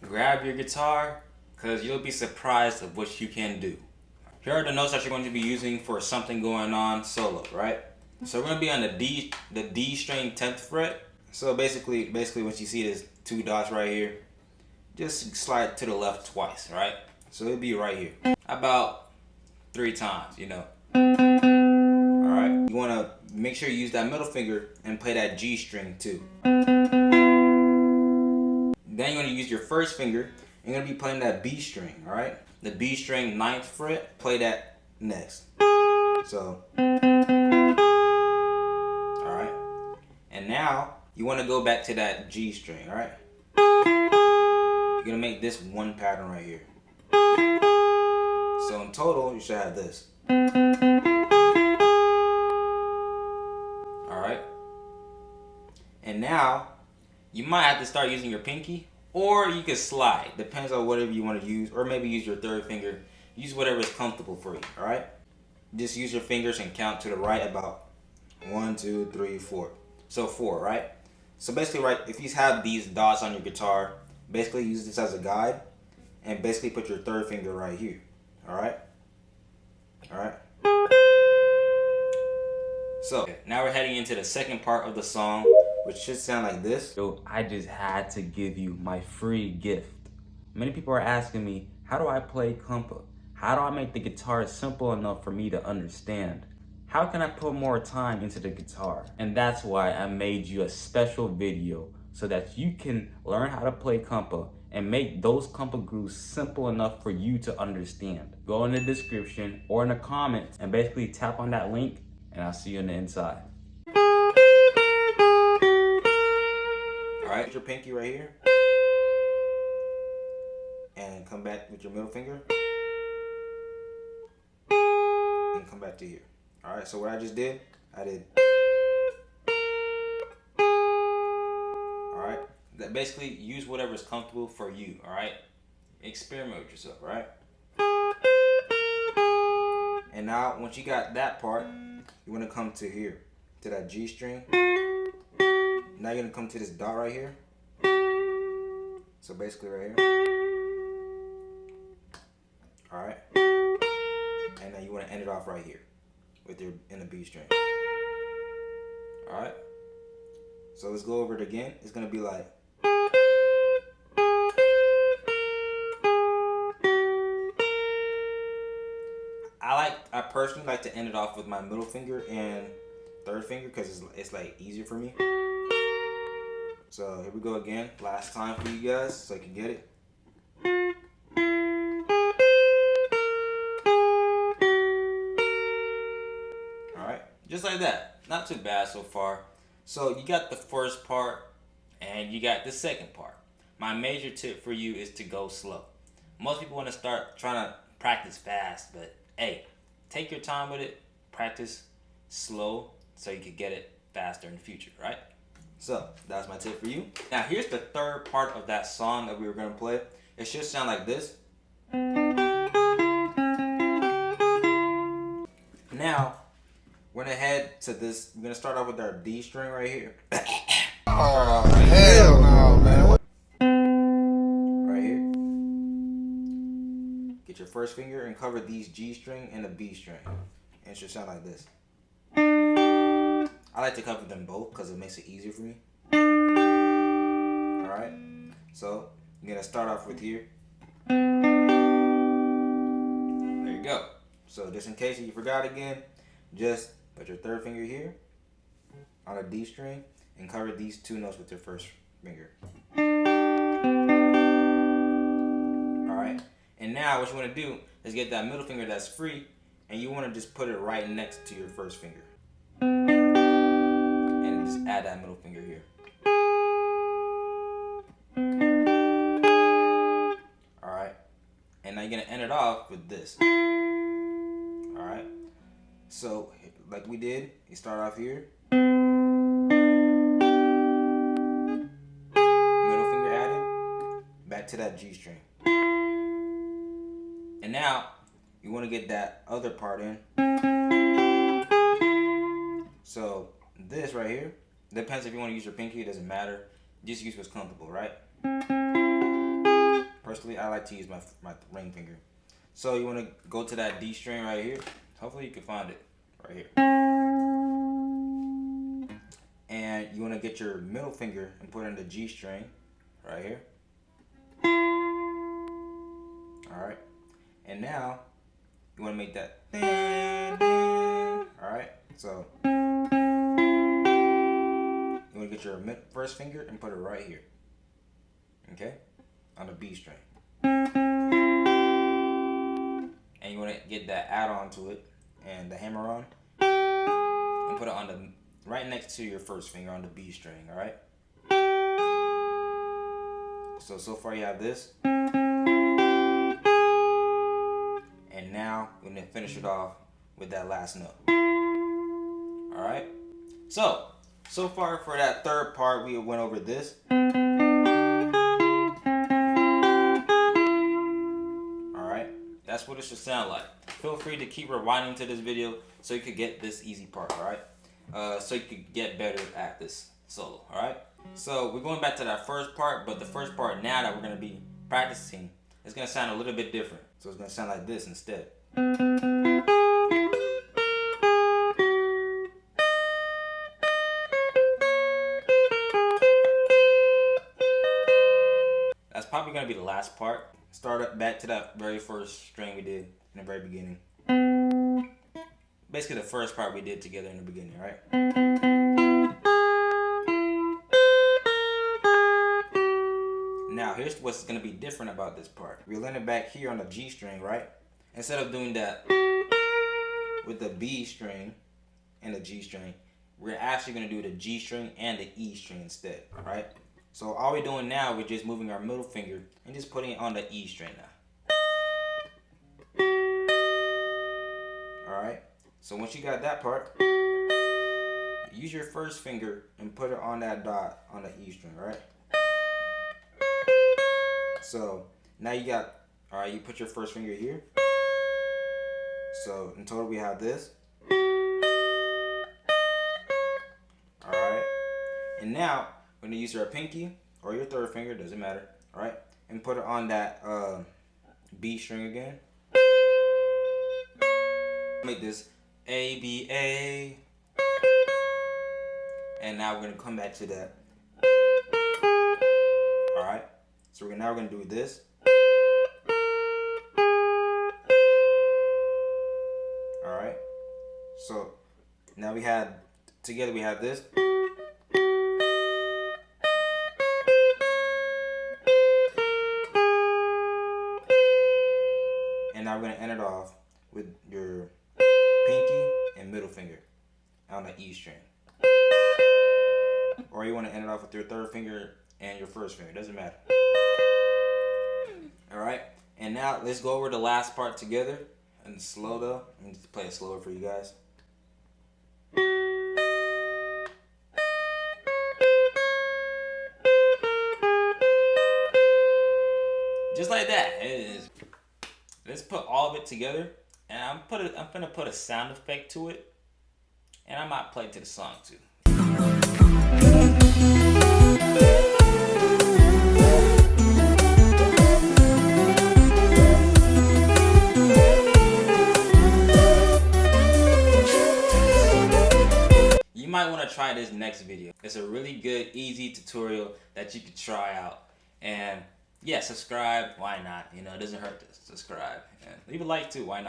grab your guitar, because you'll be surprised of what you can do. Here are the notes that you're going to be using for something going on solo, right? So we're going to be on the D string 10th fret. So basically what you see is two dots right here. Just slide to the left twice, right? So it'll be right here. About 3 times, you know. Alright? You want to make sure you use that middle finger and play that G string too. Then you're going to use your first finger. You're going to be playing that B string, alright? The B string 9th fret, play that next. So, alright? And now, you want to go back to that G string, alright? You're going to make this one pattern right here. So in total, you should have this. Alright? And now, you might have to start using your pinky, or you can slide. Depends on whatever you want to use, or maybe use your third finger. Use whatever is comfortable for you, alright? Just use your fingers and count to the right about 1, 2, 3, 4. So 4, right? So basically, right, if you have these dots on your guitar, basically use this as a guide, and basically put your third finger right here, alright? Alright? So, now we're heading into the second part of the song, which should sound like this. So, I just had to give you my free gift. Many people are asking me, how do I play kompa? How do I make the guitar simple enough for me to understand? How can I put more time into the guitar? And that's why I made you a special video so that you can learn how to play kompa and make those kompa grooves simple enough for you to understand. Go in the description or in the comments and basically tap on that link, and I'll see you on the inside. Alright, put your pinky right here. And come back with your middle finger. And come back to here. Alright, so what I just did, I did. Alright, that basically use whatever is comfortable for you, alright? Experiment with yourself, alright? And now, once you got that part, you want to come to here, to that G string. Now you're going to come to this dot right here. So basically right here. Alright? And then you want to end it off right here with your in the B string. Alright? So let's go over it again. It's going to be like, I personally like to end it off with my middle finger and third finger because it's like easier for me. So here we go again. Last time for you guys so I can get it. Alright, just like that. Not too bad so far. So you got the first part and you got the second part. My major tip for you is to go slow. Most people want to start trying to practice fast, but hey, take your time with it. Practice slow so you can get it faster in the future, right? So that's my tip for you. Now here's the third part of that song that we were going to play. It should sound like this. Now we're going to head to this. We're going to start off with our D string right here. Oh, hell no, man. Right here. Get your first finger and cover these G string and the B string. And it should sound like this. I like to cover them both because it makes it easier for me. Alright. So you're going to start off with here. There you go. So just in case you forgot again, just put your third finger here on a D string and cover these two notes with your first finger. Alright. And now what you want to do is get that middle finger that's free and you want to just put it right next to your first finger. And just add that middle finger here. Alright. And now you're going to end it off with this. Alright. So, like we did, you start off here. Middle finger added. Back to that G string. And now, you want to get that other part in. So, this right here, depends if you want to use your pinky, it doesn't matter. Just use what's comfortable, right? Personally, I like to use my ring finger. So you want to go to that D string right here. Hopefully you can find it right here. And you want to get your middle finger and put it in the G string right here. Alright. And now you want to make that. Alright. So you want to get your first finger and put it right here. Okay? On the B string. And you want to get that add-on to it and the hammer on and put it on the right next to your first finger on the B string, all right? So far you have this. And now we're going to finish it off with that last note. All right? So far for that third part, we went over this. That's what it should sound like. Feel free to keep rewinding to this video so you could get this easy part, alright? So you could get better at this solo, alright? So we're going back to that first part, but the first part now that we're going to be practicing, it's going to sound a little bit different. So it's going to sound like this instead. That's probably going to be the last part. Start up back to that very first string we did in the very beginning. Basically the first part we did together in the beginning, right? Now here's what's going to be different about this part. We're landing back here on the G string, right? Instead of doing that with the B string and the G string, we're actually going to do the G string and the E string instead, right? So all we're doing now, we're just moving our middle finger and just putting it on the E string now. Alright, so once you got that part, use your first finger and put it on that dot on the E string, right? So now you got, alright, you put your first finger here. So in total we have this. Alright, and now we're going to use our pinky or your third finger, doesn't matter, alright? And put it on that B string again. Make this A, B, A. And now we're going to come back to that. Alright? So now we're going to do this. Alright? So now we have, together we have this. And now we're going to end it off with your pinky and middle finger on the E string. Or you want to end it off with your third finger and your first finger. Doesn't matter. Alright. And now let's go over the last part together. And slow though. Let me just play it slower for you guys. Just like that. It is. Let's put all of it together, and I'm gonna put a sound effect to it, and I might play to the song too. You might want to try this next video. It's a really good, easy tutorial that you could try out, and yeah, subscribe. Why not? You know, it doesn't hurt to subscribe, and leave a like too. Why not?